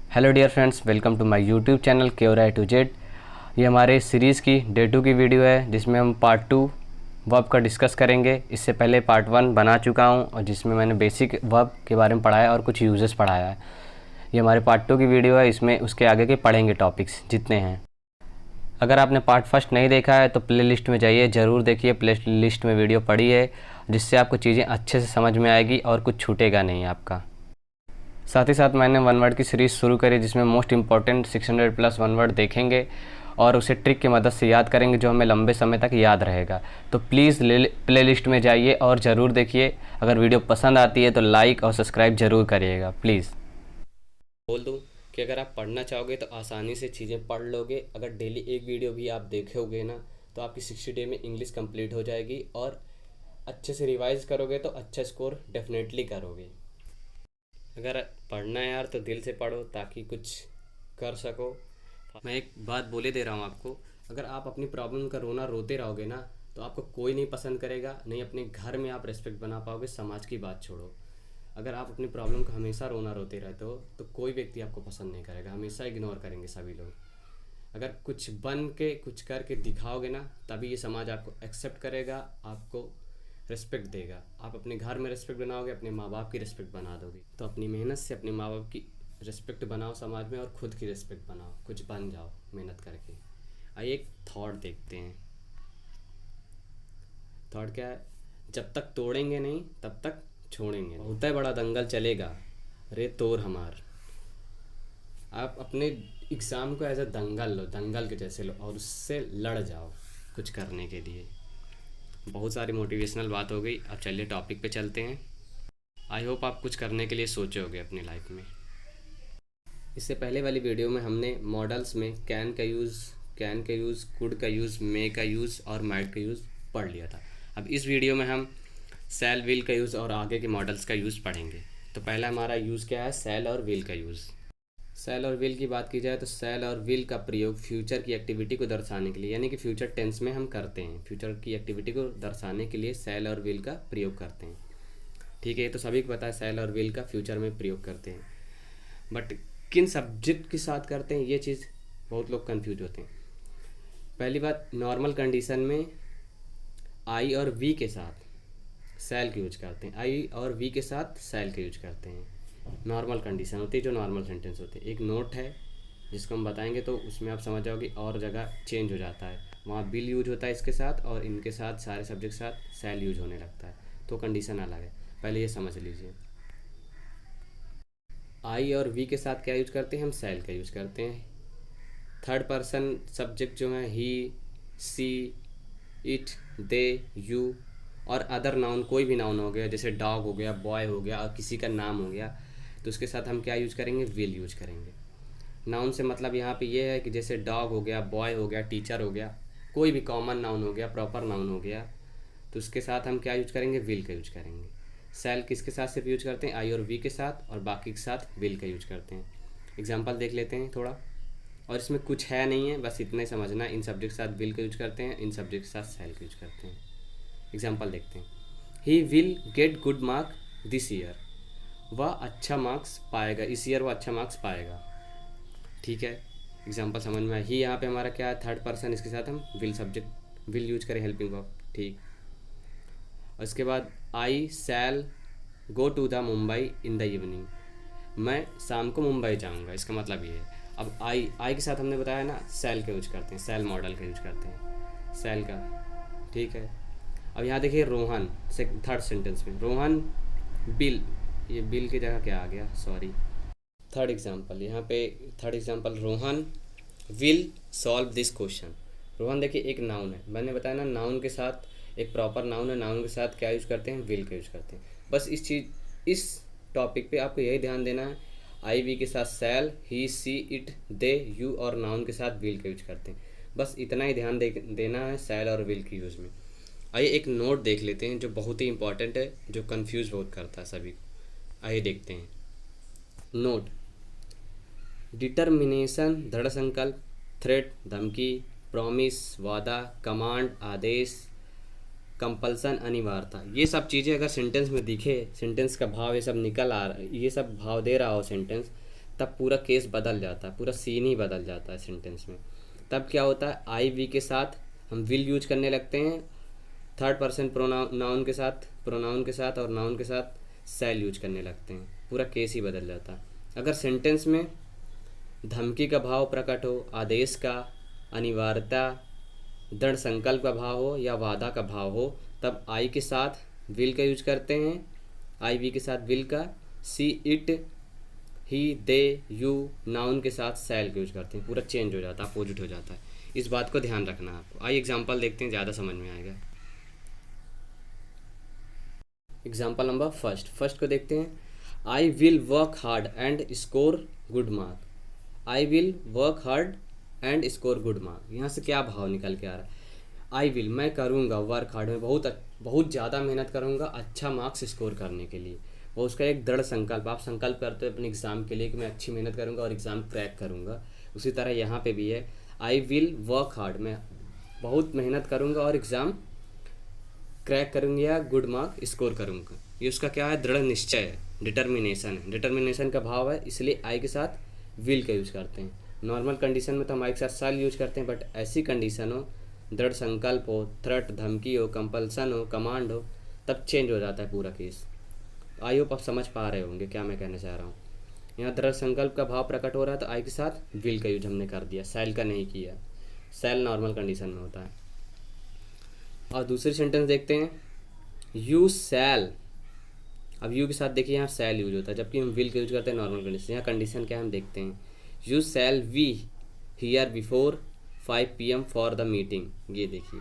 Hello dear friends, welcome to my YouTube channel cure A to Z. ये हमारे series की day 2 की video है जिसमें हम पार्ट 2 वर्ब का डिस्कस करेंगे। इससे पहले पार्ट 1 बना चुका हूं और जिसमें मैंने बेसिक वर्ब के बारे में पढ़ाया और कुछ यूजेस पढ़ाया है। ये हमारे पार्ट 2 की वीडियो है, इसमें उसके आगे के पढ़ेंगे टॉपिक्स जितने हैं। अगर आपने पार्ट फर्स्ट नहीं देखा है तो प्ले लिस्ट में जाइए, ज़रूर देखिए। प्ले लिस्ट में वीडियो पड़ी है जिससे आपको चीज़ें अच्छे से समझ में आएगी और कुछ छूटेगा नहीं आपका। साथ ही साथ मैंने वन वर्ड की सीरीज़ शुरू करी जिसमें most important 600 plus one word देखेंगे और उसे ट्रिक की मदद से याद करेंगे जो हमें लंबे समय तक याद रहेगा। तो प्लीज़ प्ले लिस्ट में जाइए और ज़रूर देखिए। अगर वीडियो पसंद आती है तो लाइक और सब्सक्राइब ज़रूर करिएगा प्लीज़। बोल दूँ कि अगर आप पढ़ना चाहोगे तो आसानी से चीज़ें पढ़ लोगे। अगर डेली एक वीडियो भी आप देखोगे ना तो आपकी 60 डे में इंग्लिश कंप्लीट हो जाएगी और अच्छे से रिवाइज करोगे तो अच्छा स्कोर डेफिनेटली करोगे। अगर पढ़ना है यार तो दिल से पढ़ो ताकि कुछ कर सको। मैं एक बात बोले दे रहा हूँ आपको, अगर आप अपनी प्रॉब्लम का रोना रोते रहोगे ना तो आपको कोई नहीं पसंद करेगा, नहीं अपने घर में आप रेस्पेक्ट बना पाओगे। समाज की बात छोड़ो, अगर आप अपनी प्रॉब्लम का हमेशा रोना रोते रहते हो तो कोई व्यक्ति आपको पसंद नहीं करेगा, हमेशा इग्नोर करेंगे सभी लोग। अगर कुछ बन के कुछ करके दिखाओगे ना तभी ये समाज आपको एक्सेप्ट करेगा, आपको रिस्पेक्ट देगा। आप अपने घर में रिस्पेक्ट बनाओगे, अपने माँ बाप की रिस्पेक्ट बना दोगे। तो अपनी मेहनत से अपने माँ बाप की रिस्पेक्ट बनाओ समाज में और ख़ुद की रिस्पेक्ट बनाओ, कुछ बन जाओ मेहनत करके। आइए एक थॉट देखते हैं। थॉट क्या है? जब तक तोड़ेंगे नहीं तब तक छोड़ेंगे। होता है बड़ा दंगल चलेगा, रे तोड़ हमार। आप अपने एग्ज़ाम को एज अ दंगल लो, दंगल के जैसे लो और उससे लड़ जाओ कुछ करने के लिए। बहुत सारी मोटिवेशनल बात हो गई, अब चलिए टॉपिक पे चलते हैं। आई होप आप कुछ करने के लिए सोचे होगे अपनी लाइफ में। इससे पहले वाली वीडियो में हमने मॉडल्स में कैन का यूज़, कुड का यूज़, मे का यूज़ और माइट का यूज़ पढ़ लिया था। अब इस वीडियो में हम सेल, विल का यूज़ और आगे के मॉडल्स का यूज़ पढ़ेंगे। तो पहला हमारा यूज़ क्या है? सेल और विल का यूज़। सेल और विल की बात की जाए तो सेल और विल का प्रयोग फ्यूचर की एक्टिविटी को दर्शाने के लिए, यानी कि फ्यूचर टेंस में हम करते हैं। फ्यूचर की एक्टिविटी को दर्शाने के लिए सेल और विल का प्रयोग करते हैं। ठीक है, ये तो सभी को पता है सेल और विल का फ्यूचर में प्रयोग करते हैं, बट किन सब्जेक्ट के साथ करते हैं ये चीज़ बहुत लोग कंफ्यूज होते हैं। पहली बात, नॉर्मल कंडीशन में आई और वी के साथ सेल का यूज करते हैं, आई और वी के साथ सेल का यूज करते हैं। नॉर्मल कंडीशन होती है जो नॉर्मल सेंटेंस होते हैं। एक नोट है जिसको हम बताएंगे तो उसमें आप समझ जाओगे, और जगह चेंज हो जाता है। वहाँ बिल यूज होता है इसके साथ और इनके साथ सारे सब्जेक्ट के साथ सेल यूज होने लगता है, तो कंडीशन अलग है। पहले ये समझ लीजिए। आई और वी के साथ क्या यूज करते हैं? हम सेल का यूज करते हैं। थर्ड पर्सन सब्जेक्ट जो है ही, सी, इट, दे, यू और अदर नाउन, कोई भी नाउन हो गया, जैसे डॉग हो गया, बॉय हो गया और किसी का नाम हो गया, तो उसके साथ हम क्या यूज करेंगे? विल यूज करेंगे। नाउन से मतलब यहाँ पे ये है कि जैसे डॉग हो गया, बॉय हो गया, टीचर हो गया, कोई भी कॉमन नाउन हो गया, प्रॉपर नाउन हो गया, तो उसके साथ हम क्या यूज करेंगे? विल का यूज करेंगे। सेल किसके साथ सिर्फ यूज करते हैं? आई और वी के साथ, और बाकी के साथ विल का यूज करते हैं। एग्जाम्पल देख लेते हैं थोड़ा, और इसमें कुछ है नहीं है, बस इतना ही समझना। इन सब्जेक्ट के साथ विल का यूज करते हैं, इन सब्जेक्ट के साथ सेल का यूज करते हैं। एग्जाम्पल देखते हैं। He will get good mark this year, वह अच्छा मार्क्स पाएगा, इस ईयर वह अच्छा मार्क्स पाएगा। ठीक है, एग्जाम्पल समझ में आया। ही यहाँ पे हमारा क्या है? थर्ड पर्सन, इसके साथ हम विल सब्जेक्ट विल यूज करें, हेल्पिंग वर्ब। ठीक, और इसके बाद I shall go to the Mumbai in the evening, मैं शाम को मुंबई जाऊँगा, इसका मतलब ये है। अब आई के साथ हमने बताया ना सेल का यूज करते हैं, सेल मॉडल का यूज करते हैं, सेल का। ठीक है, अब यहाँ देखिए रोहन से थर्ड सेंटेंस में, रोहन बिल, ये बिल की जगह क्या आ गया? सॉरी। थर्ड एग्जांपल, यहाँ पे third example, Rohan will solve this question. Rohan देखिए एक नाउन है, मैंने बताया ना नाउन के साथ एक प्रॉपर नाउन है, नाउन के साथ क्या यूज करते हैं? विल का यूज करते हैं। बस इस टॉपिक पे आपको यही ध्यान देना है। आई वी के साथ shall, he, she, it, they, you और नाउन के साथ विल का यूज करते हैं। बस इतना ही ध्यान देना है सेल और विल के यूज में। आइए एक नोट देख लेते हैं जो बहुत ही इंपॉर्टेंट है, जो कंफ्यूज बहुत करता है सभी को। आइए देखते हैं नोट। डिटर्मिनेशन दृढ़ संकल्प, थ्रेट धमकी, प्रॉमिस वादा, कमांड आदेश, कंपल्सन अनिवार्यता, ये सब चीज़ें अगर सेंटेंस में दिखे, सेंटेंस का भाव ये सब निकल आ रहा है, ये सब भाव दे रहा हो सेंटेंस, तब पूरा केस बदल जाता है, पूरा सीन ही बदल जाता है सेंटेंस में। तब क्या होता है, आई वी के साथ हम विल यूज करने लगते हैं, थर्ड पर्सन प्रोनाउन के साथ और नाउन के साथ शैल यूज करने लगते हैं, पूरा केस ही बदल जाता है। अगर सेंटेंस में धमकी का भाव प्रकट हो, आदेश का, अनिवार्यता, दृढ़ संकल्प का भाव हो या वादा का भाव हो, तब आई के साथ विल का यूज करते हैं, आई वी के साथ विल का, see it he they you noun के साथ शैल का यूज करते हैं, पूरा चेंज हो जाता है, अपोजिट हो जाता है। इस बात को ध्यान रखना है आपको। आइए एग्जाम्पल देखते हैं, ज़्यादा समझ में आएगा। एग्जाम्पल नंबर फर्स्ट को देखते हैं। I will work hard and score good mark. I will work hard and score good mark, यहाँ से क्या भाव निकल के आ रहा है, आई विल मैं करूँगा, वर्क हार्ड में बहुत ज़्यादा मेहनत करूँगा अच्छा मार्क्स स्कोर करने के लिए, वो उसका एक दृढ़ संकल्प, आप संकल्प करते हो अपने एग्ज़ाम के लिए कि मैं अच्छी मेहनत करूँगा और एग्ज़ाम क्रैक करूँगा। उसी तरह यहाँ पे भी है, आई विल वर्क हार्ड, मैं बहुत मेहनत करूँगा और एग्ज़ाम क्रैक करूँगी या गुड मार्क स्कोर करूँगा। ये उसका क्या है, दृढ़ निश्चय है, डिटर्मिनेशन है, डिटर्मिनेशन का भाव है, इसलिए आई के साथ विल का यूज करते हैं। नॉर्मल कंडीशन में तो हम आई के साथ शैल यूज करते हैं, बट ऐसी कंडीशन हो, दृढ़ संकल्प हो, थ्रेट धमकी हो, कंपल्सन हो, कमांड हो, तब चेंज हो जाता है पूरा केस। आई होप आप समझ पा रहे होंगे क्या मैं कहना चाह रहा हूँ। यहाँ दृढ़ संकल्प का भाव प्रकट हो रहा है तो आई के साथ विल का यूज हमने कर दिया, शैल का नहीं किया। शैल नॉर्मल कंडीशन में होता है। और दूसरी सेंटेंस देखते हैं, यू शैल। अब यू के साथ देखिए यहाँ शैल यूज होता है, जबकि हम विल का यूज करते हैं नॉर्मल कंडीशन। यहाँ कंडीशन क्या है हम देखते हैं, you shall we hear before 5 PM for the meeting. ये देखिए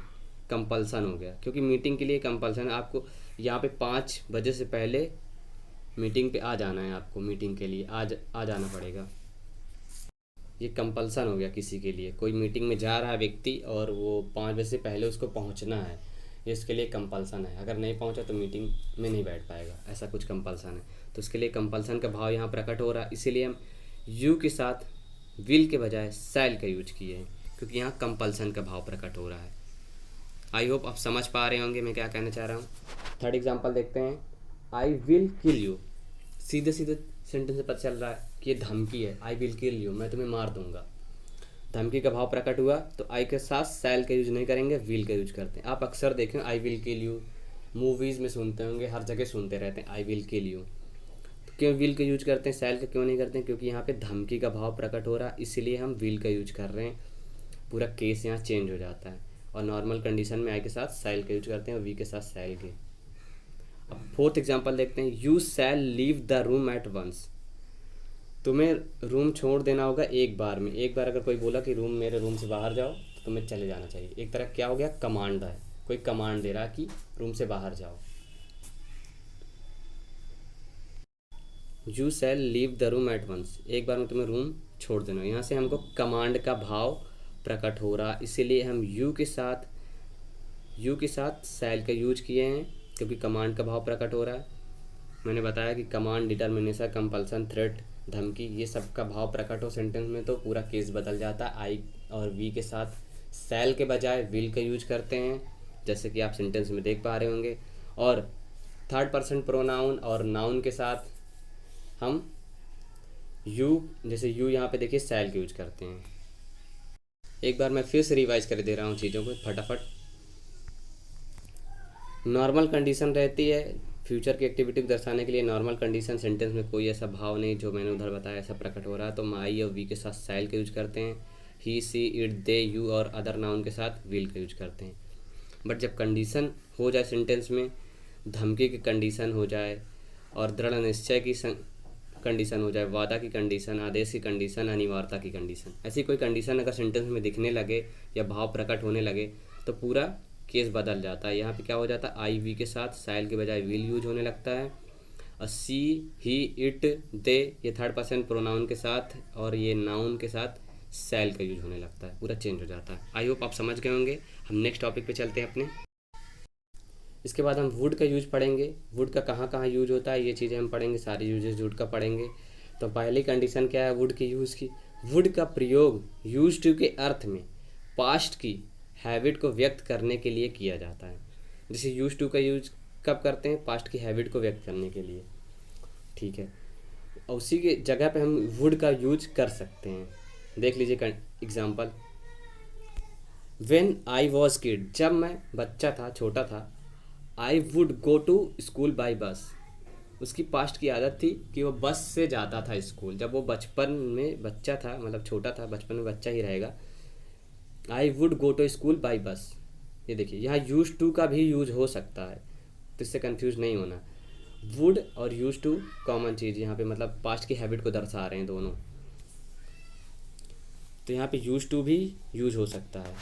कंपल्सन हो गया, क्योंकि मीटिंग के लिए कंपल्सन है, आपको यहाँ पे 5 बजे से पहले मीटिंग पे आ जाना है, आपको मीटिंग के लिए आ जाना पड़ेगा। ये कंपल्सन हो गया किसी के लिए, कोई मीटिंग में जा रहा है व्यक्ति और वो 5 बजे से पहले उसको पहुंचना है, ये इसके लिए कंपल्सन है। अगर नहीं पहुंचा तो मीटिंग में नहीं बैठ पाएगा, ऐसा कुछ कंपल्सन है। तो उसके लिए कंपल्सन का भाव यहाँ प्रकट हो रहा है, इसीलिए हम यू के साथ विल के बजाय शैल का यूज किए हैं, क्योंकि यहाँ कंपल्सन का भाव प्रकट हो रहा है। आई होप आप समझ पा रहे होंगे मैं क्या कहना चाह रहा हूँ। थर्ड एग्जाम्पल देखते हैं, आई विल किल यू। सीधे सीधे सेंटेंस से पता चल रहा है कि ये धमकी है, आई विल किल यू, मैं तुम्हें मार दूंगा। धमकी का भाव प्रकट हुआ तो आई के साथ शैल का यूज नहीं करेंगे, विल का यूज करते हैं। आप अक्सर देखें I will kill you, movies में सुनते होंगे, हर जगह सुनते रहते हैं आई विल किल यू। तो क्यों विल का यूज करते हैं, शैल का क्यों नहीं करते हैं, क्योंकि यहाँ पे धमकी का भाव प्रकट हो रहा है, इसीलिए हम विल का यूज कर रहे हैं। पूरा केस यहाँ चेंज हो जाता है। और नॉर्मल कंडीशन में आई के साथ शैल का यूज करते हैं और वी के साथ शैल के। अब फोर्थ एग्जाम्पल देखते हैं, you shall leave the room at once. तुम्हें रूम छोड़ देना होगा एक बार में। एक बार अगर कोई बोला कि मेरे रूम से बाहर जाओ तो तुम्हें चले जाना चाहिए। एक तरह क्या हो गया, कमांड है, कोई कमांड दे रहा है कि रूम से बाहर जाओ। You shall leave the room at once, एक बार में तुम्हें रूम छोड़ देना। यहाँ से हमको कमांड का भाव प्रकट हो रहा, इसीलिए हम यू के साथ शैल का यूज किए हैं, क्योंकि कमांड का भाव प्रकट हो रहा है। मैंने बताया कि कमांड, डिटर्मिनेशन, कंपल्सन, थ्रेट, धमकी, ये सब का भाव प्रकट हो सेंटेंस में तो पूरा केस बदल जाता है। आई और वी के साथ शैल के बजाय विल का यूज करते हैं, जैसे कि आप सेंटेंस में देख पा रहे होंगे। और थर्ड पर्सन प्रोनाउन और नाउन के साथ हम जैसे यू यहाँ पे देखिए शैल का यूज करते हैं। एक बार मैं फिर से रिवाइज कर दे रहा हूँ चीज़ों को फटाफट। नॉर्मल कंडीशन रहती है फ्यूचर की एक्टिविटी को दर्शाने के लिए। नॉर्मल कंडीशन सेंटेंस में कोई ऐसा भाव नहीं जो मैंने उधर बताया ऐसा प्रकट हो रहा है, तो हम आई और वी के साथ शैल का यूज करते हैं। ही, सी, इट, दे, यू और अदर नाउन के साथ विल का यूज करते हैं। बट जब कंडीशन हो जाए सेंटेंस में, धमकी की कंडीशन हो जाए और दृढ़ निश्चय की कंडीशन हो जाए, वादा की कंडीशन, आदेश की कंडीशन, अनिवार्यता की कंडीशन, ऐसी कोई कंडीशन अगर सेंटेंस में दिखने लगे या भाव प्रकट होने लगे तो पूरा केस बदल जाता है। यहाँ पे क्या हो जाता है, आई वी के साथ शैल के बजाय विल यूज होने लगता है। और सी, ही, इट, दे, ये थर्ड पर्सन प्रोनाउन के साथ और ये नाउन के साथ शैल का यूज होने लगता है, पूरा चेंज हो जाता है। आई होप आप समझ गए होंगे। हम नेक्स्ट टॉपिक पे चलते हैं अपने। इसके बाद हम वुड का यूज पढ़ेंगे। वुड का कहाँ कहाँ यूज होता है ये चीज़ें हम पढ़ेंगे, सारे यूजेस वुड का पढ़ेंगे। तो पहली कंडीशन क्या है वुड के यूज़ की, वुड का प्रयोग यूज टू के अर्थ में पास्ट की हैबिट को व्यक्त करने के लिए किया जाता है। जैसे यूज टू का यूज कब करते हैं, पास्ट की हैबिट को व्यक्त करने के लिए, ठीक है। और उसी के जगह पे हम वुड का यूज कर सकते हैं। देख लीजिए example, when I was kid, जब मैं बच्चा था, छोटा था, I would go to school by bus. उसकी पास्ट की आदत थी कि वो बस से जाता था स्कूल, जब वो बचपन में बच्चा था, मतलब छोटा था, बचपन में बच्चा ही रहेगा। I would go to school by bus. ये देखिए यहाँ यूज टू का भी यूज हो सकता है, तो इससे कंफ्यूज नहीं होना। वुड और यूज टू कॉमन चीज़, यहाँ पे मतलब पास्ट की हैबिट को दर्शा रहे हैं दोनों, तो यहाँ पे यूज टू भी यूज हो सकता है।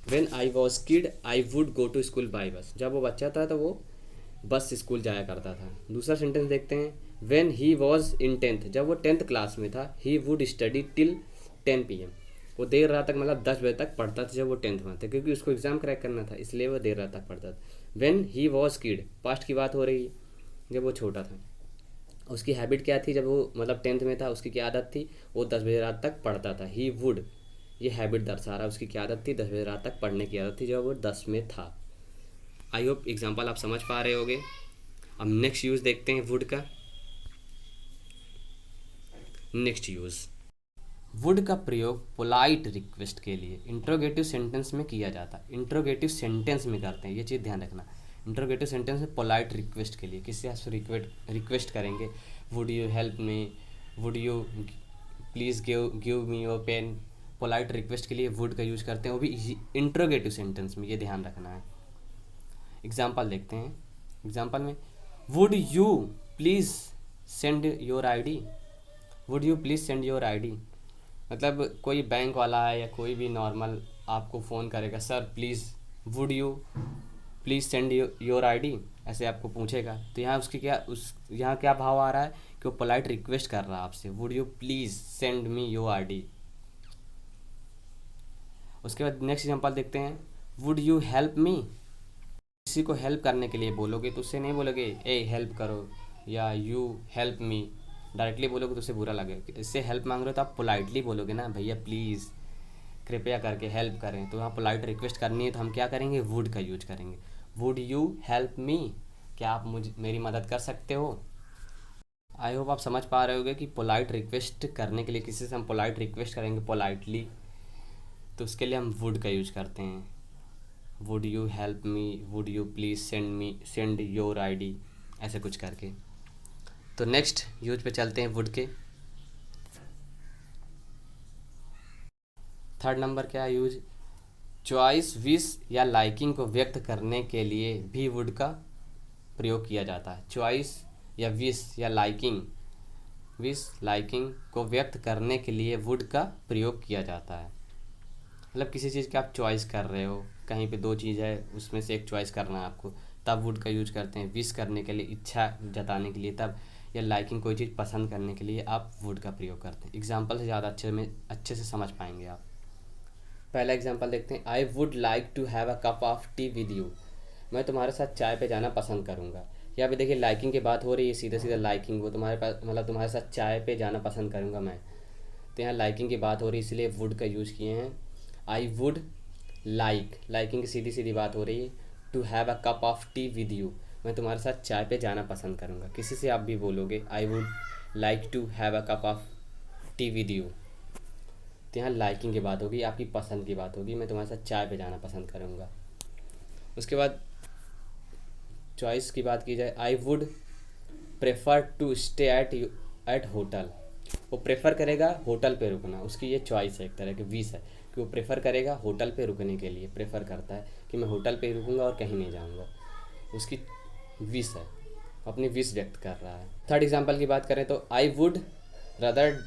When I was kid I would go to school by bus, जब वो बच्चा था तो वो बस स्कूल जाया करता था। दूसरा सेंटेंस देखते हैं, when he was in 10th, जब वो 10th क्लास में था, he would study till 10 PM, वो देर रात तक मतलब 10 बजे तक पढ़ता था जब वो 10th में था, क्योंकि उसको एग्ज़ाम क्रैक करना था, इसलिए वो देर रात तक पढ़ता था। When he was kid, past की बात हो रही है, जब वो छोटा था। उसकी हैबिट क्या थी, जब वो मतलब 10th में था, उसकी क्या आदत थी, वो 10 बजे रात तक पढ़ता था। ही वुड, ये हैबिट दर्शा रहा है, उसकी क्या आदत थी, 10 बजे रात तक पढ़ने की आदत थी जब वो 10 में था। आई होप एग्जाम्पल आप समझ पा रहे होगे। अब नेक्स्ट यूज़ देखते हैं वुड का। नेक्स्ट यूज़, वुड का प्रयोग पोलाइट रिक्वेस्ट के लिए इंट्रोगेटिव सेंटेंस में किया जाता है। इंट्रोगेटिव सेंटेंस में करते हैं, ये चीज़ ध्यान रखना। इंट्रोगेटिव सेंटेंस में पोलाइट रिक्वेस्ट के लिए, किसी से रिक्वेस्ट करेंगे, would you help me, would you please give me your pen, polite request के लिए वुड का यूज करते हैं, वो भी इंट्रोगेटिव सेंटेंस में, ये ध्यान रखना है। एग्जाम्पल देखते हैं। एग्जाम्पल में, would you please send your ID, would you please send your ID, मतलब कोई बैंक वाला है या कोई भी नॉर्मल आपको फ़ोन करेगा, sir please would you please send your ID, ऐसे आपको पूछेगा, तो यहाँ उसकी क्या यहाँ क्या भाव आ रहा है कि वो पोलाइट रिक्वेस्ट कर रहा है आपसे, would you please send me your ID। उसके बाद नेक्स्ट एग्जांपल देखते हैं, वुड यू हेल्प मी, किसी को हेल्प करने के लिए बोलोगे तो उससे नहीं बोलोगे ए हेल्प करो या यू हेल्प मी, डायरेक्टली बोलोगे तो उससे बुरा लगेगा। इससे हेल्प मांग रहे हो तो आप पोलाइटली बोलोगे ना, भैया प्लीज़ कृपया करके हेल्प करें, तो वहाँ पोलाइट रिक्वेस्ट करनी है तो हम क्या करेंगे, वुड का यूज करेंगे। वुड यू हेल्प मी, क्या आप मेरी मदद कर सकते हो। आई होप आप समझ पा रहे होगे कि पोलाइट रिक्वेस्ट करने के लिए, किसी से हम पोलाइट रिक्वेस्ट करेंगे पोलाइटली, तो उसके लिए हम वुड का यूज करते हैं। Would you help me, would you please send your ID, ऐसे कुछ करके। तो नेक्स्ट यूज पे चलते हैं वुड के। थर्ड नंबर क्या है यूज, चॉइस, विश या लाइकिंग को व्यक्त करने के लिए भी वुड का प्रयोग किया जाता है। चॉइस या विश या लाइकिंग, विश लाइकिंग को व्यक्त करने के लिए वुड का प्रयोग किया जाता है। मतलब किसी चीज़ की आप चॉइस कर रहे हो, कहीं पे दो चीज़ है उसमें से एक चॉइस करना है आपको, तब वुड का यूज करते हैं। विश करने के लिए, इच्छा जताने के लिए तब, या लाइकिंग कोई चीज़ पसंद करने के लिए आप वुड का प्रयोग करते हैं। एग्जाम्पल से ज़्यादा अच्छे से समझ पाएंगे आप। पहला एग्जाम्पल देखते हैं, I would like to have a cup of tea with you, मैं तुम्हारे साथ चाय पे जाना पसंद करूँगा। यहाँ पे देखिए लाइकिंग की बात हो रही है, सीधा सीधा लाइकिंग, वो तुम्हारे पास मतलब तुम्हारे साथ चाय पे जाना पसंद करूँगा मैं, तो यहाँ लाइकिंग की बात हो रही है इसलिए वुड का यूज़ किए हैं। आई वुड लाइक, लाइकिंग की सीधी सीधी बात हो रही है, to have a cup of tea with you, मैं तुम्हारे साथ चाय पे जाना पसंद करूँगा। किसी से आप भी बोलोगे I would like to have a cup of tea with you, तो यहाँ लाइकिंग की बात होगी, आपकी पसंद की बात होगी, मैं तुम्हारे साथ चाय पे जाना पसंद करूँगा। उसके बाद चॉइस की बात की जाए, I would prefer to stay at hotel, वो प्रेफर करेगा होटल पे रुकना, उसकी ये चॉइस है, एक तरह की विश है कि वो प्रेफर करेगा होटल पे रुकने के लिए, प्रेफर करता है कि मैं होटल पे रुकूंगा और कहीं नहीं जाऊंगा, उसकी विश है, अपनी विश व्यक्त कर रहा है। थर्ड एग्जांपल की बात करें तो I would rather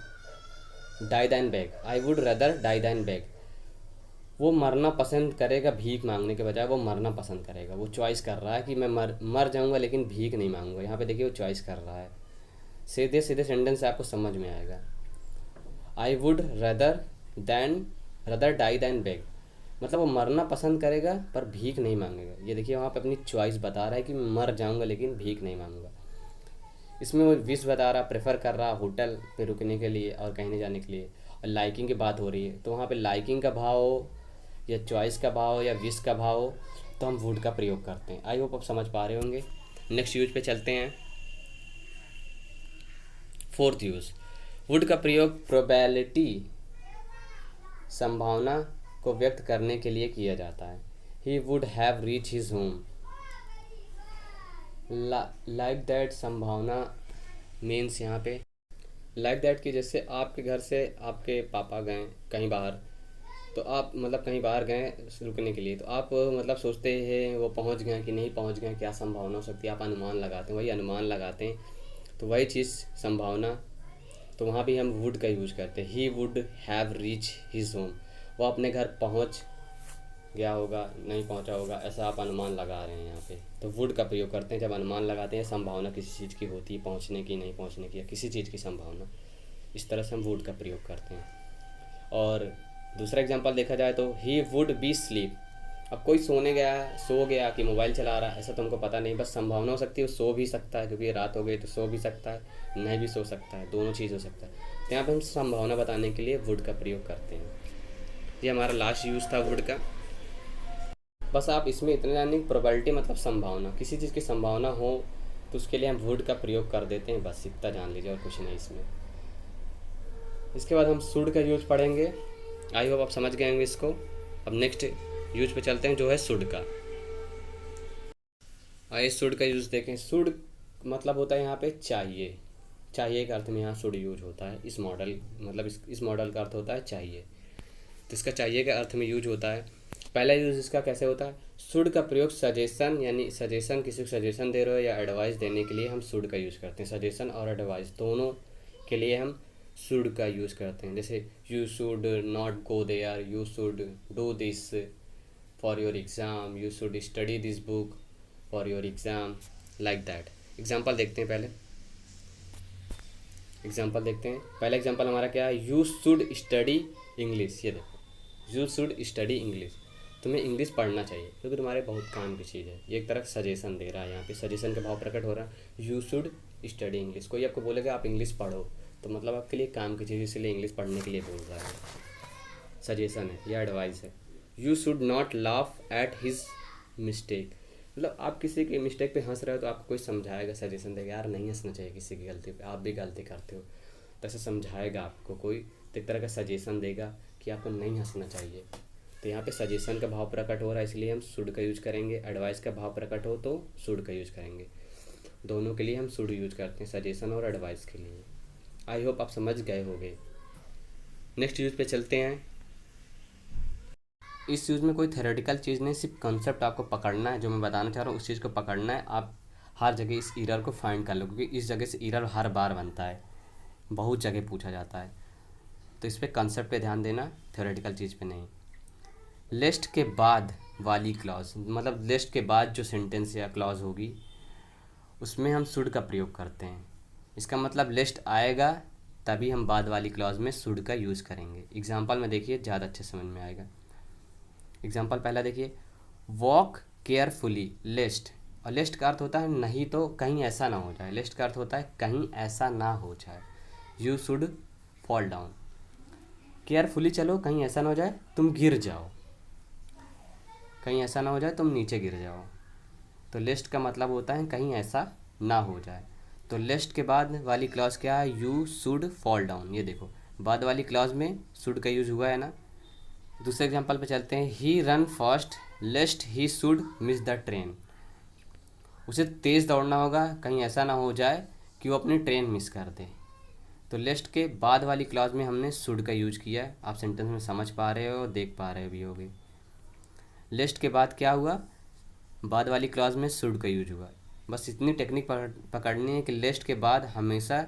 die than beg, I would rather die than beg, वो मरना पसंद करेगा भीख मांगने के बजाय, वो मरना पसंद करेगा, वो चॉइस कर रहा है कि मैं मर जाऊंगा लेकिन भीख नहीं मांगूंगा। यहाँ पे देखिए वो चॉइस कर रहा है, सीधे सीधे सेंटेंस से आपको समझ में आएगा। I would rather die than beg, मतलब वो मरना पसंद करेगा पर भीख नहीं मांगेगा। ये देखिए वहाँ पे अपनी चॉइस बता रहा है कि मर जाऊंगा लेकिन भीख नहीं मांगूंगा। इसमें वो विश बता रहा, प्रेफर कर रहा होटल पे रुकने के लिए और कहीं नहीं जाने के लिए, और लाइकिंग की बात हो रही है, तो वहाँ पे लाइकिंग का भाव हो या चॉइस का भाव हो या विश का भाव हो तो हम वुड का प्रयोग करते हैं। आई होप आप समझ पा रहे होंगे। नेक्स्ट यूज पे चलते हैं। फोर्थ यूज़, वुड का प्रयोग प्रोबेबिलिटी संभावना को व्यक्त करने के लिए किया जाता है। He would have reach his home, like that संभावना मीन्स यहाँ पे लाइक दैट कि जैसे आपके घर से आपके पापा गए कहीं बाहर, तो आप मतलब कहीं बाहर गए रुकने के लिए, तो आप मतलब सोचते हैं वो पहुंच गए कि नहीं पहुंच गए, क्या संभावना हो सकती है, आप अनुमान लगाते हैं, वही अनुमान लगाते हैं, तो वही चीज़ संभावना। तो वहाँ भी हम वुड का यूज करते हैं। He would have reach his home, वो अपने घर पहुँच गया होगा, नहीं पहुँचा होगा, ऐसा आप अनुमान लगा रहे हैं यहाँ पे। तो वुड का प्रयोग करते हैं जब अनुमान लगाते हैं, संभावना किसी चीज़ की होती है पहुँचने की, नहीं पहुँचने की, या किसी चीज़ की संभावना, इस तरह से हम वुड का प्रयोग करते हैं। और दूसरा एग्जांपल देखा जाए तो ही वुड बी स्लीप, अब कोई सोने गया, सो गया कि मोबाइल चला रहा है, ऐसा तो हमको पता नहीं, बस संभावना हो सकती है वो सो भी सकता है, क्योंकि रात हो गई तो सो भी सकता है, नहीं भी सो सकता है, दोनों चीज़ हो सकता है। तो यहाँ पे हम संभावना बताने के लिए वुड का प्रयोग करते हैं। ये हमारा लास्ट यूज़ था वुड का। बस आप इसमें इतने जानेंगे, प्रोबेबिलिटी मतलब संभावना, किसी चीज़ की संभावना हो तो उसके लिए हम वुड का प्रयोग कर देते हैं, बस इतना जान लीजिए और कुछ नहीं इसमें। इसके बाद हम शुड का यूज पढ़ेंगे। आई होप आप समझ गए होंगे इसको। अब नेक्स्ट यूज पे चलते हैं जो है शुड का। आइए शुड का यूज देखें। शुड मतलब होता है यहाँ पे चाहिए, चाहिए के अर्थ में यहाँ शुड यूज होता है। इस मॉडल मतलब इस मॉडल का अर्थ होता है चाहिए, तो इसका चाहिए के अर्थ में यूज होता है। पहला यूज इसका कैसे होता है, शुड का प्रयोग सजेशन, यानी सजेशन, किसी को सजेशन दे रहे हो या एडवाइस देने के लिए हम शुड का यूज करते हैं। सजेशन और एडवाइस दोनों के लिए हम शुड का यूज करते हैं। जैसे you should not go there, you should do this for your exam, you should study this book for your exam, like that. Example देखते हैं पहले। एग्जाम्पल देखते हैं। पहला एग्जाम्पल हमारा क्या है, यू शुड स्टडी इंग्लिश। ये देखो, यू शुड स्टडी इंग्लिश, तुम्हें इंग्लिश पढ़ना चाहिए क्योंकि तुम्हारे बहुत काम की चीज़ है। ये एक तरह सजेशन दे रहा है, यहाँ पे सजेशन का भाव प्रकट हो रहा है। यू शुड स्टडी इंग्लिश, कोई आपको बोलेगा आप इंग्लिश पढ़ो, तो मतलब आपके लिए काम की चीज़, इसलिए इंग्लिश पढ़ने के लिए बोल रहा है, सजेशन है या एडवाइस है। You should not laugh at his mistake, मतलब आप किसी की मिस्टेक पे हंस रहे हो तो आपको कोई समझाएगा, सजेशन देगा, यार नहीं हंसना चाहिए किसी की गलती पे, आप भी गलती करते हो, तो ऐसे समझाएगा आपको कोई, तो एक तरह का सजेशन देगा कि आपको नहीं हंसना चाहिए। तो यहाँ पे सजेशन का भाव प्रकट हो रहा है, इसलिए हम शुड का यूज करेंगे। एडवाइस का भाव प्रकट हो तो शुड का यूज करेंगे। दोनों के लिए हम शुड यूज करते हैं, सजेशन और एडवाइस के लिए। आई होप आप समझ गए होंगे। नेक्स्ट यूज पे चलते हैं। इस यूज में कोई थ्योरेटिकल चीज़ नहीं, सिर्फ कॉन्सेप्ट आपको पकड़ना है, जो मैं बताना चाह रहा हूँ उस चीज़ को पकड़ना है। आप हर जगह इस एरर को फाइंड कर लो, क्योंकि इस जगह से एरर हर बार बनता है, बहुत जगह पूछा जाता है, तो इस पर कॉन्सेप्ट पे ध्यान देना, थ्योरेटिकल चीज़ पे नहीं। लिस्ट के बाद वाली क्लॉज, मतलब लिस्ट के बाद जो सेंटेंस या क्लॉज होगी उसमें हम शुड का प्रयोग करते हैं। इसका मतलब लिस्ट आएगा तभी हम बाद वाली क्लॉज में शुड का यूज़ करेंगे। एग्जांपल में देखिए, ज़्यादा अच्छे समझ में आएगा। एग्जांपल पहला देखिए, वॉक केयरफुली लिस्ट, और लिस्ट का अर्थ होता है नहीं तो कहीं ऐसा ना हो जाए, लिस्ट का अर्थ होता है कहीं ऐसा ना हो जाए। You should fall down, carefully चलो कहीं ऐसा ना हो जाए तुम गिर जाओ, कहीं ऐसा ना हो जाए तुम नीचे गिर जाओ। तो लिस्ट का मतलब होता है कहीं ऐसा ना हो जाए। तो लिस्ट के बाद वाली क्लॉज क्या है, यू शुड फॉल डाउन। ये देखो बाद वाली क्लॉज में शुड का यूज हुआ है ना। दूसरे एग्जांपल पे चलते हैं, he run fast lest he should miss the train, उसे तेज़ दौड़ना होगा कहीं ऐसा ना हो जाए कि वो अपनी ट्रेन मिस कर दे। तो लिस्ट के बाद वाली क्लॉज में हमने शुड का यूज किया है। आप सेंटेंस में समझ पा रहे हो, देख पा रहे भी होगे। लिस्ट के बाद क्या हुआ, बाद वाली क्लॉज में शुड का यूज हुआ। बस इतनी टेक्निक पकड़नी है कि लिस्ट के बाद हमेशा,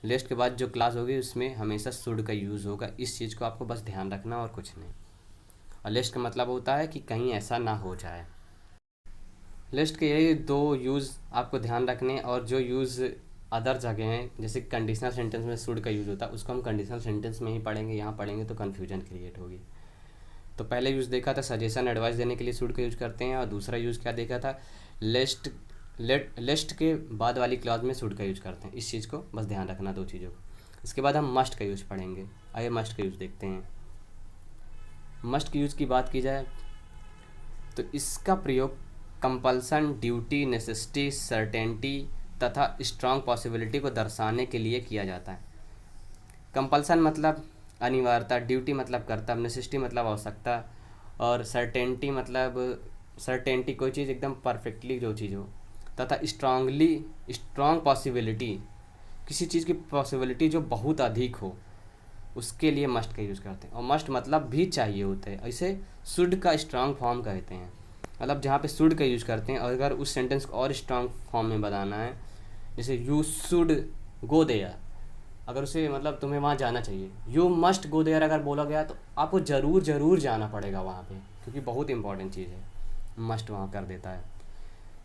लिस्ट के बाद जो क्लॉज होगी उसमें हमेशा शुड का यूज़ होगा। इस चीज़ को आपको बस ध्यान रखना और कुछ नहीं। और लिस्ट का मतलब होता है कि कहीं ऐसा ना हो जाए। लिस्ट के यही दो यूज़ आपको ध्यान रखने, और जो यूज़ अदर जगह हैं जैसे कंडीशनल सेंटेंस में शुड का यूज़ होता है उसको हम कंडीशनल सेंटेंस में ही पढ़ेंगे, यहाँ पढ़ेंगे तो कन्फ्यूजन क्रिएट होगी। तो पहले यूज़ देखा था सजेशन एडवाइस देने के लिए शुड का यूज़ करते हैं, और दूसरा यूज़ क्या देखा था, लिस्ट के बाद वाली क्लॉज में शुड का यूज़ करते हैं। इस चीज़ को बस ध्यान रखना, दो चीज़ों को। इसके बाद हम मस्ट का यूज़ पढ़ेंगे। आइए मस्ट का यूज़ देखते हैं। मस्ट के यूज़ की बात की जाए तो इसका प्रयोग कंपल्सन, ड्यूटी, नेसेसिटी, सर्टेनिटी, तथा स्ट्रांग पॉसिबिलिटी को दर्शाने के लिए किया जाता है। कंपल्सन मतलब अनिवार्यता, ड्यूटी मतलब कर्तव्य, नेसेसिटी मतलब आवश्यकता, और सर्टेनिटी मतलब सर्टेनिटी कोई चीज़ एकदम परफेक्टली जो चीज़ हो, तथा स्ट्रांग पॉसिबिलिटी किसी चीज़ की पॉसिबिलिटी जो बहुत अधिक हो, उसके लिए मस्ट का यूज़ करते हैं। और मस्ट मतलब भी चाहिए होते हैं, ऐसे शुड का स्ट्रांग फॉर्म कहते हैं। मतलब जहाँ पे शुड का यूज़ करते हैं, और अगर उस सेंटेंस को और स्ट्रांग फॉर्म में बताना है, जैसे यू शुड गो देयर, अगर उसे मतलब तुम्हें वहाँ जाना चाहिए, यू मस्ट गो देयर अगर बोला गया तो आपको ज़रूर जाना पड़ेगा वहाँ पे, क्योंकि बहुत इंपॉर्टेंट चीज़ है, मस्ट वहाँ कर देता है।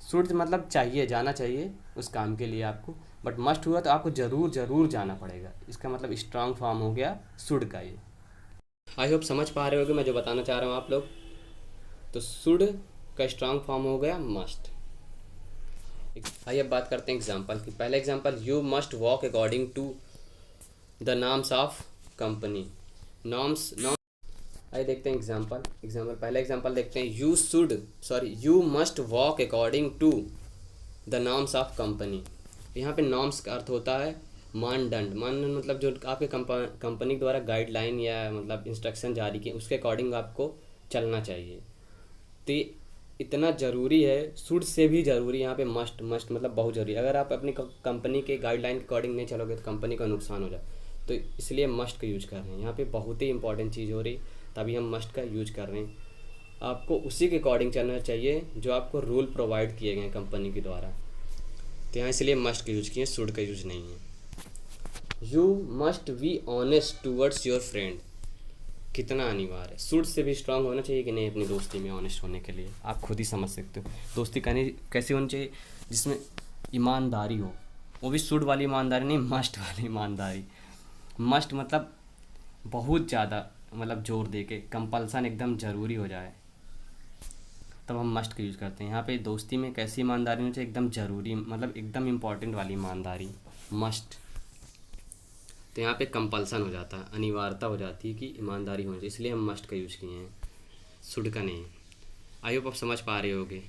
शुड मतलब चाहिए, जाना चाहिए उस काम के लिए आपको, बट मस्ट हुआ तो आपको ज़रूर जाना पड़ेगा, इसका मतलब स्ट्रांग फॉर्म हो गया शुड का। ये आई होप समझ पा रहे होगे मैं जो बताना चाह रहा हूँ आप लोग। तो शुड का स्ट्रांग फॉर्म हो गया मस्ट। आइए अब बात करते हैं एग्जाम्पल की। पहला example, you must walk according to the norms of company. Norms आइए देखते हैं एग्जाम्पल। पहला एग्जाम्पल देखते हैं, you must walk according to the norms of company. यहाँ पे नॉर्म्स का अर्थ होता है मानदंड मतलब जो आपके कंपनी द्वारा गाइडलाइन या मतलब इंस्ट्रक्शन जारी किए उसके अकॉर्डिंग आपको चलना चाहिए। तो इतना ज़रूरी है, शुड से भी ज़रूरी यहाँ पे मस्ट मतलब बहुत ज़रूरी। अगर आप अपनी कंपनी के गाइडलाइन के अकॉर्डिंग नहीं चलोगे तो कंपनी का नुकसान हो जाए, तो इसलिए मस्ट का यूज कर रहे हैं। यहाँ पे बहुत ही इंपॉर्टेंट चीज़ हो रही, तभी हम मस्ट का यूज कर रहे हैं। आपको उसी के अकॉर्डिंग चलना चाहिए जो आपको रूल प्रोवाइड किए गए कंपनी के द्वारा। तो यहाँ इसलिए मस्ट का यूज किए, शुड का यूज नहीं है। You must be honest towards your friend, कितना अनिवार्य है। शुड से भी स्ट्रांग होना चाहिए कि नहीं अपनी दोस्ती में ऑनेस्ट होने के लिए, आप खुद ही समझ सकते हो। दोस्ती करनी कैसी होनी चाहिए, जिसमें ईमानदारी हो, वो भी शुड वाली ईमानदारी नहीं, मस्ट वाली ईमानदारी। मस्ट मतलब बहुत ज़्यादा मतलब जोर दे के, कंपल्सन एकदम ज़रूरी हो जाए, तब हम मस्ट का यूज़ करते हैं। यहाँ पे दोस्ती में कैसी ईमानदारी होनी चाहिए, एकदम ज़रूरी मतलब एकदम इम्पॉर्टेंट वाली ईमानदारी, मस्ट। तो यहाँ पे कंपल्सन हो जाता है, अनिवार्यता हो जाती है कि ईमानदारी होनी चाहिए, इसलिए हम मस्ट का यूज़ किए हैं, शुड का नहीं। आई होप आप समझ पा रहे होगे।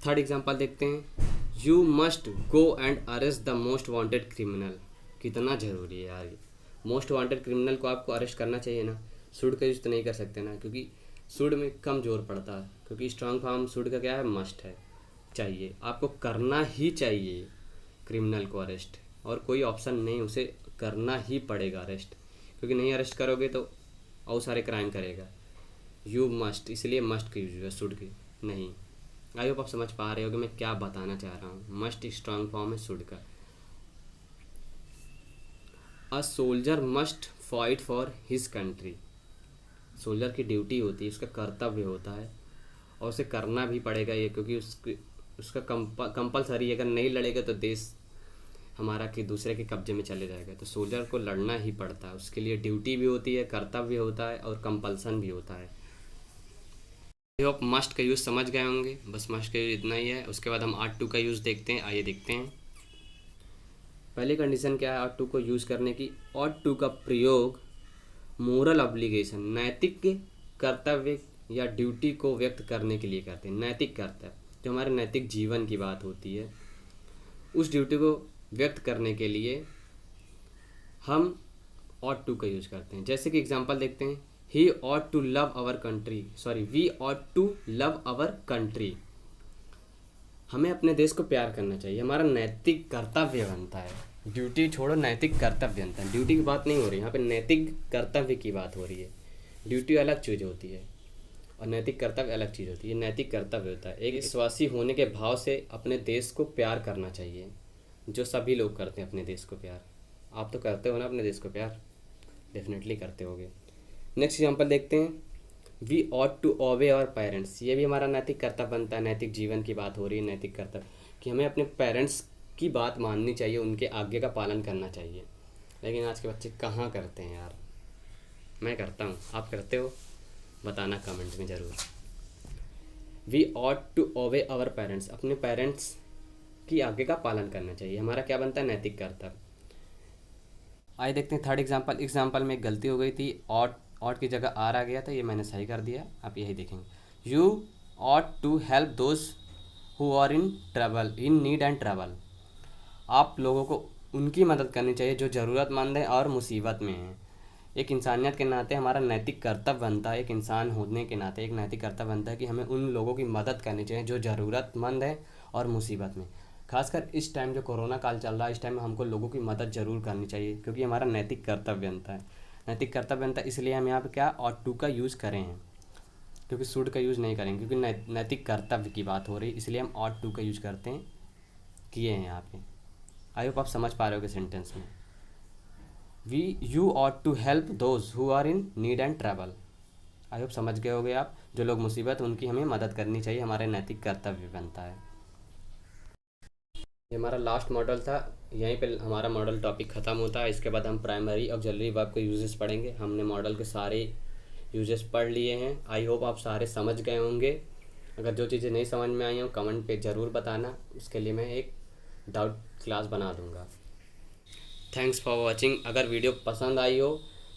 थर्ड एग्जांपल देखते हैं, you must go and arrest the most wanted criminal, कितना ज़रूरी है यार ये। मोस्ट वांटेड क्रिमिनल को आपको अरेस्ट करना चाहिए ना, शुड का यूज़ तो नहीं कर सकते ना, क्योंकि शुड में कम जोर पड़ता है, क्योंकि स्ट्रांग फॉर्म शुड का क्या है, मस्ट है, चाहिए, आपको करना ही चाहिए क्रिमिनल को अरेस्ट, और कोई ऑप्शन नहीं, उसे करना ही पड़ेगा अरेस्ट, क्योंकि नहीं अरेस्ट करोगे तो और सारे क्राइम करेगा। यू मस्ट, इसलिए मस्ट का यूज है, शुड की नहीं। आई होप आप समझ पा रहे हो कि मैं क्या बताना चाह रहा हूँ। मस्ट स्ट्रांग फॉर्म है शुड का। A soldier must fight for his country, soldier की ड्यूटी होती है, उसका कर्तव्य होता है, और उसे करना भी पड़ेगा ये, क्योंकि उसका कंपल्सरी, अगर नहीं लड़ेगा तो देश हमारा कि दूसरे के कब्जे में चले जाएगा। तो सोल्जर को लड़ना ही पड़ता है, उसके लिए ड्यूटी भी होती है, कर्तव्य होता है, और कंपल्सन भी होता है। आई होप मस्ट का यूज़ समझ गए होंगे, बस मस्ट का यूज़ इतना ही है। उसके बाद हम आर्ट टू का यूज़ देखते हैं। आइए देखते हैं। पहली कंडीशन क्या है आर्ट टू को यूज़ करने की, आर्ट टू का प्रयोग मोरल ऑब्लिगेशन, नैतिक कर्तव्य या ड्यूटी को व्यक्त करने के लिए करते हैं। नैतिक कर्तव्य जो हमारे नैतिक जीवन की बात होती है, उस ड्यूटी को व्यक्त करने के लिए हम ought to का यूज़ करते हैं। जैसे कि एग्जांपल देखते हैं, he ought to love our country, we ought to love our country, हमें अपने देश को प्यार करना चाहिए, हमारा नैतिक कर्तव्य बनता है। ड्यूटी छोड़ो, नैतिक कर्तव्य बनता है। ड्यूटी की बात नहीं हो रही यहाँ पे, नैतिक कर्तव्य की बात हो रही है। ड्यूटी अलग चीज़ होती है और नैतिक कर्तव्य अलग चीज़ होती है। नैतिक कर्तव्य होता है एक विश्वासी होने के भाव से अपने देश को प्यार करना चाहिए, जो सभी लोग करते हैं अपने देश को प्यार। आप तो करते हो ना अपने देश को प्यार, डेफिनेटली करते होगे। नेक्स्ट एग्जांपल देखते हैं, we ought to obey our parents, ये भी हमारा नैतिक कर्तव्य बनता है। नैतिक जीवन की बात हो रही है, नैतिक कर्तव्य कि हमें अपने पेरेंट्स की बात माननी चाहिए, उनके आज्ञा का पालन करना चाहिए। लेकिन आज के बच्चे कहाँ करते हैं यार। मैं करता हूँ, आप करते हो? बताना कमेंट में ज़रूर। We ought to obey our parents, अपने पेरेंट्स की आज्ञा का पालन करना चाहिए, हमारा क्या बनता है, नैतिक कर्तव्य। आइए देखते हैं थर्ड एग्जांपल। एग्जांपल में एक गलती हो गई थी, ऑट की जगह आर आ गया था, ये मैंने सही कर दिया, आप यही देखेंगे। You ought to help those who are in trouble, in need and trouble, आप लोगों को उनकी मदद करनी चाहिए जो ज़रूरतमंद है और मुसीबत में हैं। एक इंसानियत के नाते हमारा नैतिक कर्तव्य बनता है, एक इंसान होने के नाते एक नैतिक कर्तव्य बनता है कि हमें उन लोगों की मदद करनी चाहिए जो ज़रूरतमंद है और मुसीबत में। खासकर इस टाइम जो कोरोना काल चल रहा है, इस टाइम में हमको लोगों की मदद ज़रूर करनी चाहिए, क्योंकि हमारा नैतिक कर्तव्य बनता है। नैतिक कर्तव्य बनता है, इसलिए हम यहाँ पे क्या ought to का यूज़ करें हैं, क्योंकि शुड का यूज़ नहीं करेंगे, क्योंकि नैतिक कर्तव्य की बात हो रही, इसलिए हम ought to का यूज़ करते हैं, किए हैं यहाँ पे। आई होप आप समझ पा रहे हो सेंटेंस में। You ought to help those who are in need and trouble। I hope समझ गए होगे आप, जो लोग मुसीबत उनकी हमें मदद करनी चाहिए, हमारे नैतिक कर्तव्य बनता है। ये हमारा लास्ट मॉडल था, यहीं पे हमारा मॉडल टॉपिक ख़त्म होता है। इसके बाद हम प्राइमरी ऑक्सिलरी वर्ब के यूजेस पढ़ेंगे। हमने मॉडल के सारे यूजेस पढ़ लिए हैं। आई होप आप सारे समझ गए होंगे। अगर जो चीज़ें नहीं समझ में आई हो कमेंट पे ज़रूर बताना, उसके लिए मैं एक डाउट क्लास बना दूँगा। Thanks for watching. अगर वीडियो पसंद आई हो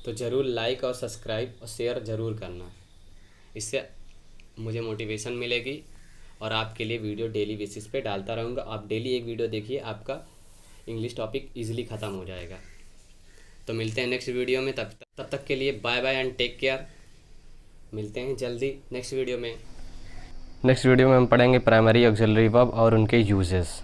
तो ज़रूर लाइक और सब्सक्राइब और शेयर ज़रूर करना, इससे मुझे मोटिवेशन मिलेगी और आपके लिए वीडियो डेली बेसिस पे डालता रहूँगा। आप डेली एक वीडियो देखिए, आपका इंग्लिश टॉपिक इजीली ख़त्म हो जाएगा। तो मिलते हैं नेक्स्ट वीडियो में, तब तक के लिए bye bye and take care. मिलते हैं जल्दी नेक्स्ट वीडियो में। नेक्स्ट वीडियो में हम पढ़ेंगे प्राइमरी ऑक्सिलरी वर्ब और उनके यूजेस।